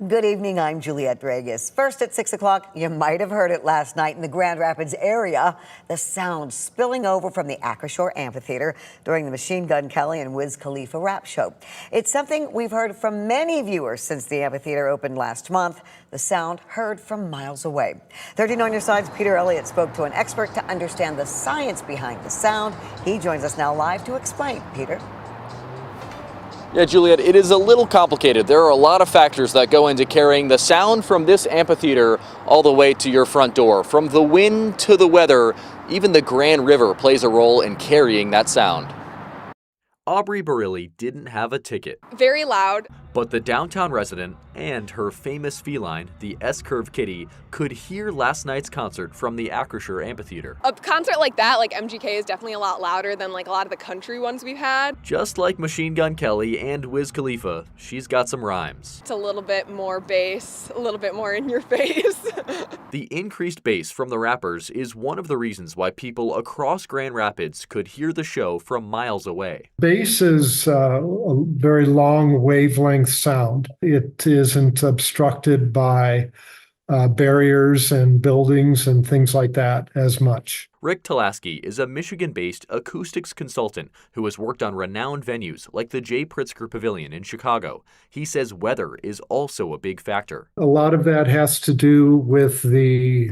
Good evening, I'm Juliette Dragus. First at 6 o'clock, you might have heard it last night in the Grand Rapids area. The sound spilling over from the Acrisure Amphitheater during the Machine Gun Kelly and Wiz Khalifa rap show. It's something we've heard from many viewers since the amphitheater opened last month. The sound heard from miles away. 13 on your side's Peter Elliott spoke to an expert to understand the science behind the sound. He joins us now live to explain. Peter? Yeah, Juliet, it is a little complicated. There are a lot of factors that go into carrying the sound from this amphitheater all the way to your front door. From the wind to the weather, even the Grand River plays a role in carrying that sound. Aubrey Barilli didn't have a ticket. Very loud. But the downtown resident and her famous feline, the S-Curve kitty, could hear last night's concert from the Acrisure Amphitheater. A concert like that, like MGK, is definitely a lot louder than like a lot of the country ones we've had. Just like Machine Gun Kelly and Wiz Khalifa, she's got some rhymes. It's a little bit more bass, a little bit more in your face. The increased bass from the rappers is one of the reasons why people across Grand Rapids could hear the show from miles away. Bass is a very long wavelength sound. It isn't obstructed by barriers and buildings and things like that as much. Rick Talaski is a Michigan-based acoustics consultant who has worked on renowned venues like the J. Pritzker Pavilion in Chicago. He says weather is also a big factor. A lot of that has to do with the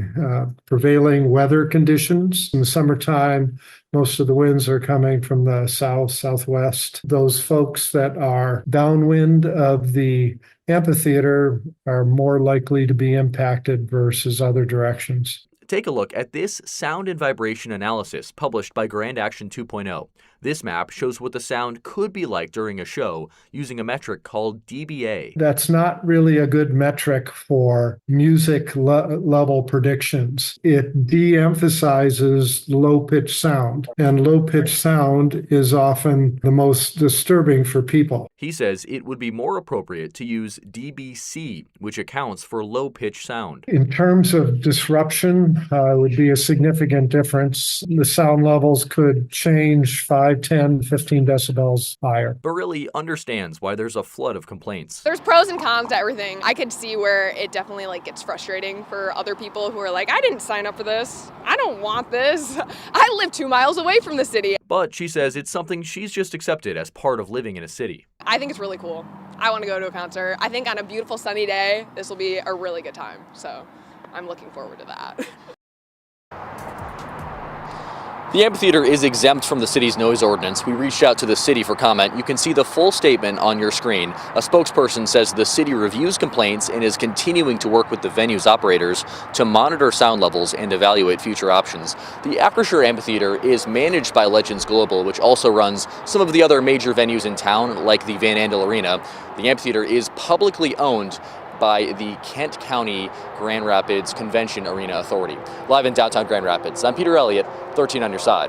prevailing weather conditions. In the summertime, most of the winds are coming from the south, southwest. Those folks that are downwind of the amphitheater are more likely to be impacted versus other directions. Take a look at this sound and vibration analysis published by Grand Action 2.0. This map shows what the sound could be like during a show using a metric called dBA. That's not really a good metric for music level predictions. It de-emphasizes low-pitched sound, and low-pitched sound is often the most disturbing for people. He says it would be more appropriate to use dBc, which accounts for low-pitched sound. In terms of disruption, it would be a significant difference. The sound levels could change 5, 10, 15 decibels higher. Barilli understands why there's a flood of complaints. There's pros and cons to everything. I could see where it definitely gets frustrating for other people who are like, I didn't sign up for this. I don't want this. I live 2 miles away from the city. But she says it's something she's just accepted as part of living in a city. I think it's really cool. I want to go to a concert. I think on a beautiful sunny day, this will be a really good time. So I'm looking forward to that. The amphitheater is exempt from the city's noise ordinance. We reached out to the city for comment. You can see the full statement on your screen. A spokesperson says the city reviews complaints and is continuing to work with the venue's operators to monitor sound levels and evaluate future options. The Acrisure Amphitheater is managed by Legends Global, which also runs some of the other major venues in town, like the Van Andel Arena. The amphitheater is publicly owned by the Kent County Grand Rapids Convention Arena Authority. Live in downtown Grand Rapids, I'm Peter Elliott, 13 on your side.